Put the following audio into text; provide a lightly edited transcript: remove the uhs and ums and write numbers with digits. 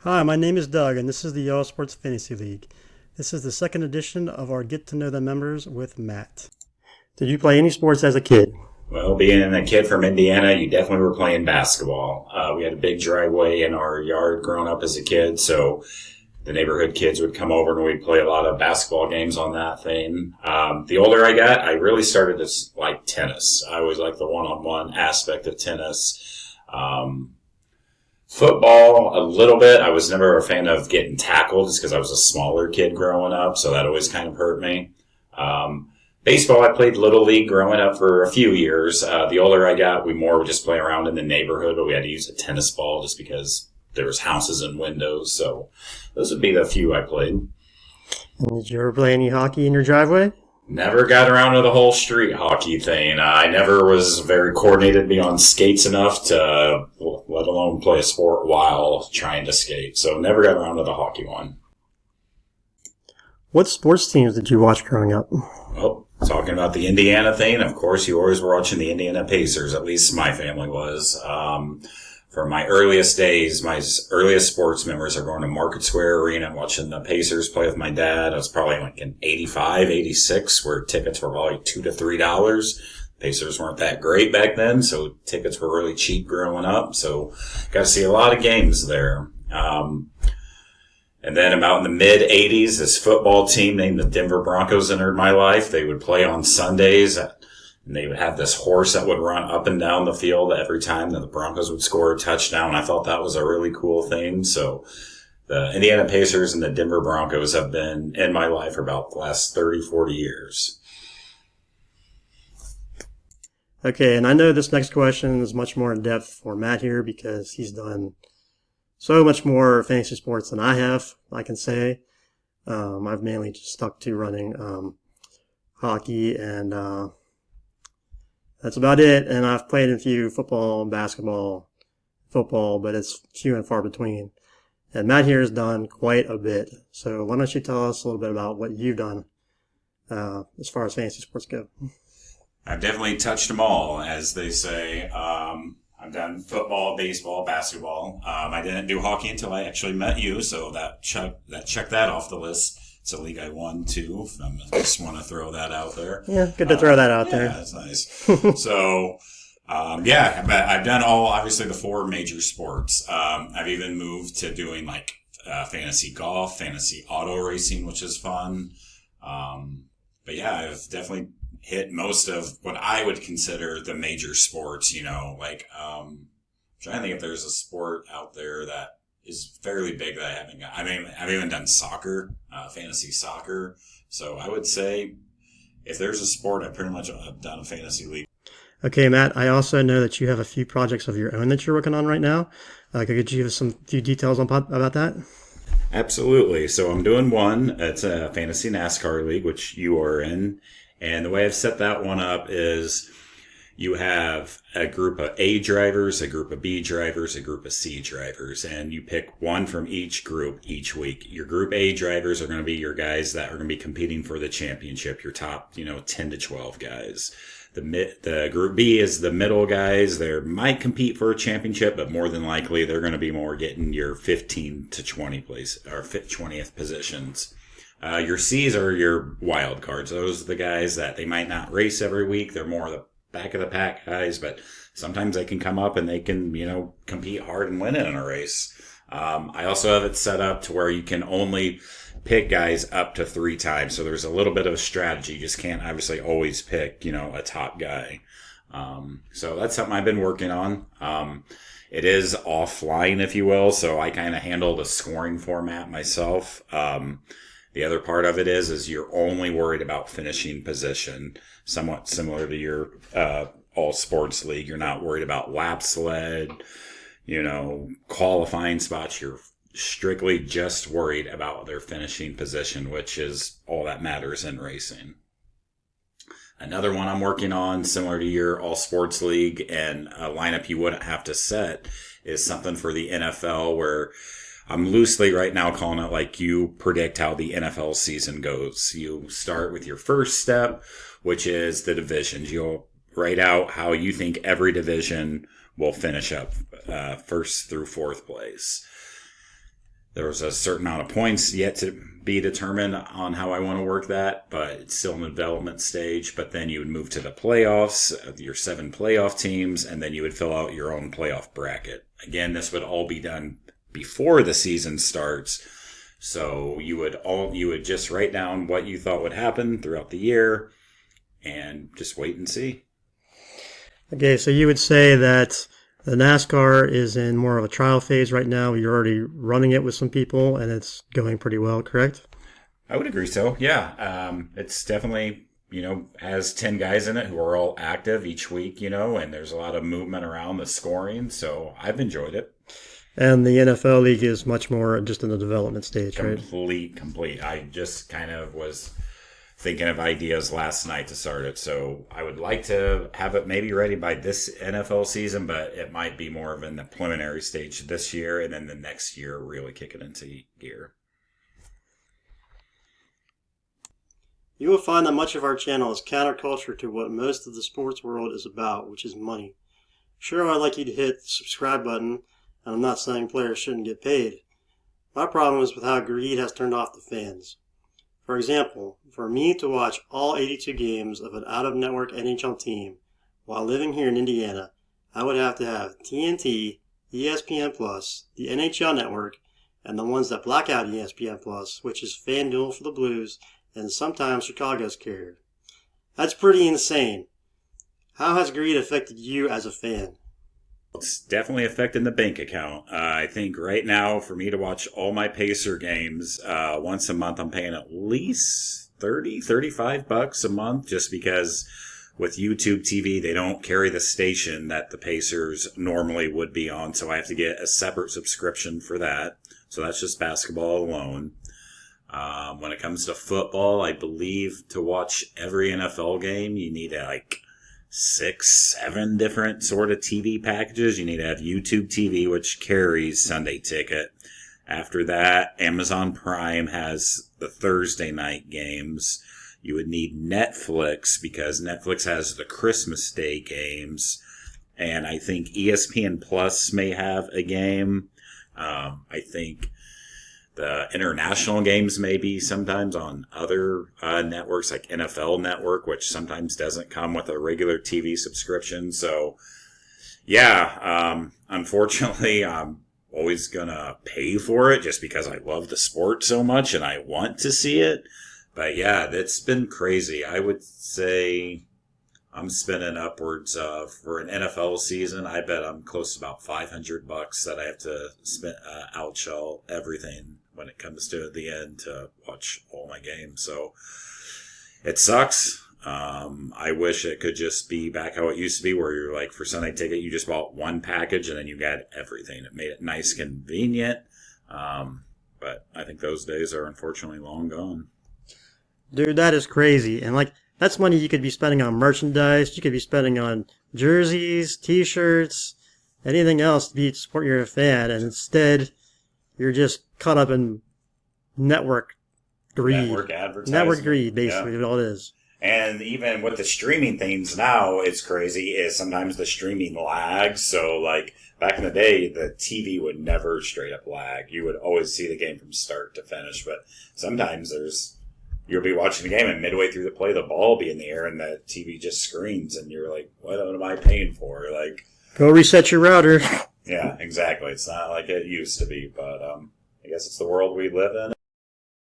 Hi, my name is Doug, and this is the Yellow Sports Fantasy League. This is the second edition of our Get to Know the Members with Matt. Did you play any sports as a kid? Well, being a kid from Indiana, you definitely were playing basketball. We had a big driveway in our yard growing up as a kid, so the neighborhood kids would come over and we'd play a lot of basketball games on that thing. The older I got, I really started to like tennis. I always liked the one-on-one aspect of tennis. Football, a little bit. I was never a fan of getting tackled just because I was a smaller kid growing up, so that always kind of hurt me. Baseball, I played Little League growing up for a few years. The older I got, we more would just play around in the neighborhood, but we had to use a tennis ball just because there was houses and windows. So those would be the few I played. And did you ever play any hockey in your driveway? Never got around to the whole street hockey thing. I never was very coordinated to be on skates enough to, let alone play a sport while trying to skate. So never got around to the hockey one. What sports teams did you watch growing up? Well, talking about the Indiana thing, of course, you always were watching the Indiana Pacers. At least my family was. From my earliest days, my earliest sports memories are going to Market Square Arena and watching the Pacers play with my dad. I was probably like in 85, 86, where tickets were probably $2 to $3. Pacers weren't that great back then, so tickets were really cheap growing up. So got to see a lot of games there. And then about in the mid-'80s, this football team named the Denver Broncos entered my life. They would play on Sundays, and they would have this horse that would run up and down the field every time that the Broncos would score a touchdown. I thought that was a really cool thing. So the Indiana Pacers and the Denver Broncos have been in my life for about the last 30, 40 years. Okay, and I know this next question is much more in depth for Matt here because he's done so much more fantasy sports than I have, I can say. I've mainly just stuck to running hockey, and that's about it. And I've played in a few football and basketball, but it's few and far between. And Matt here has done quite a bit. So why don't you tell us a little bit about what you've done as far as fantasy sports go? I've definitely touched them all, as they say. I've done football, baseball, basketball. I didn't do hockey until I actually met you, so that checked that off the list. It's a league I won too. I just want to throw that out there. Yeah, good to throw that out there. Yeah, that's nice. So, I've done obviously the four major sports. I've even moved to doing like fantasy golf, fantasy auto racing, which is fun. But yeah, I've definitely hit most of what I would consider the major sports, I'm trying to think if there's a sport out there that is fairly big that I haven't got. I've even done soccer, fantasy soccer. So I would say if there's a sport, I've pretty much done a fantasy league. Okay, Matt, I also know that you have a few projects of your own that you're working on right now. Could you give us few details about that? Absolutely. So I'm doing one. It's a fantasy NASCAR league, which you are in. And the way I've set that one up is you have a group of A drivers, a group of B drivers, a group of C drivers, and you pick one from each group each week. Your group A drivers are going to be your guys that are going to be competing for the championship, your top, 10 to 12 guys. The group B is the middle guys. They might compete for a championship, but more than likely they're going to be more getting your 15 to 20 place or 20th positions. Your C's are your wild cards. Those are the guys that they might not race every week. They're more the back of the pack guys, but sometimes they can come up and they can, compete hard and win in a race. I also have it set up to where you can only pick guys up to 3 times. So there's a little bit of a strategy. You just can't obviously always pick, a top guy. So that's something I've been working on. It is offline, if you will. So I kind of handle the scoring format myself. The other part of it is you're only worried about finishing position, somewhat similar to your all sports league. You're not worried about laps led, qualifying spots. You're strictly just worried about their finishing position, which is all that matters in racing. Another one I'm working on, similar to your all sports league and a lineup you wouldn't have to set, is something for the NFL where I'm loosely right now calling it like you predict how the NFL season goes. You start with your first step, which is the divisions. You'll write out how you think every division will finish up first through fourth place. There was a certain amount of points yet to be determined on how I want to work that, but it's still in the development stage. But then you would move to the playoffs, your 7 playoff teams, and then you would fill out your own playoff bracket. Again, this would all be done before the season starts. So you would just write down what you thought would happen throughout the year and just wait and see. Okay, so you would say that the NASCAR is in more of a trial phase right now. You're already running it with some people, and it's going pretty well, correct? I would agree so, yeah. It's definitely, has 10 guys in it who are all active each week, and there's a lot of movement around the scoring, so I've enjoyed it. And the NFL league is much more just in the development stage, right? Complete. I just kind of was thinking of ideas last night to start it. So I would like to have it maybe ready by this NFL season, but it might be more of in the preliminary stage this year, and then the next year really kick it into gear. You will find that much of our channel is counterculture to what most of the sports world is about, which is money. Sure, I'd like you to hit the subscribe button, and I'm not saying players shouldn't get paid. My problem is with how greed has turned off the fans. For example, for me to watch all 82 games of an out-of-network NHL team while living here in Indiana, I would have to have TNT, ESPN+, the NHL Network, and the ones that black out ESPN+, which is FanDuel for the Blues, and sometimes Chicago's carrier. That's pretty insane. How has greed affected you as a fan? It's definitely affecting the bank account. I think right now, for me to watch all my Pacer games once a month, I'm paying at least $35 a month, just because with YouTube TV, they don't carry the station that the Pacers normally would be on, so I have to get a separate subscription for that. So that's just basketball alone. When it comes to football, I believe to watch every NFL game, you need 6, 7 different sort of TV packages. You need to have YouTube TV, which carries Sunday Ticket. After that, Amazon Prime has the Thursday night games. You would need Netflix because Netflix has the Christmas Day games. And I think ESPN Plus may have a game. I think the international games may be sometimes on other networks like NFL Network, which sometimes doesn't come with a regular TV subscription. So, yeah, unfortunately, I'm always going to pay for it just because I love the sport so much and I want to see it. But, yeah, it's been crazy. I would say I'm spending upwards of, for an NFL season, I bet I'm close to about $500 that I have to spend outshell everything when it comes to the end to watch all my games. So it sucks. I wish it could just be back how it used to be, where you're like, for Sunday Ticket, you just bought one package and then you got everything. It made it nice, convenient. But I think those days are unfortunately long gone. Dude, that is crazy. And that's money you could be spending on merchandise. You could be spending on jerseys, t-shirts, anything else to support your fan. And instead, you're just caught up in network greed. Network advertising. Network greed, basically, all it is. And even with the streaming things now, it's crazy, is sometimes the streaming lags. So, back in the day, the TV would never straight up lag. You would always see the game from start to finish. But sometimes you'll be watching the game and midway through the play, the ball will be in the air and the TV just screens. And you're like, what am I paying for? Go reset your router. Yeah, exactly. It's not like it used to be, but I guess it's the world we live in,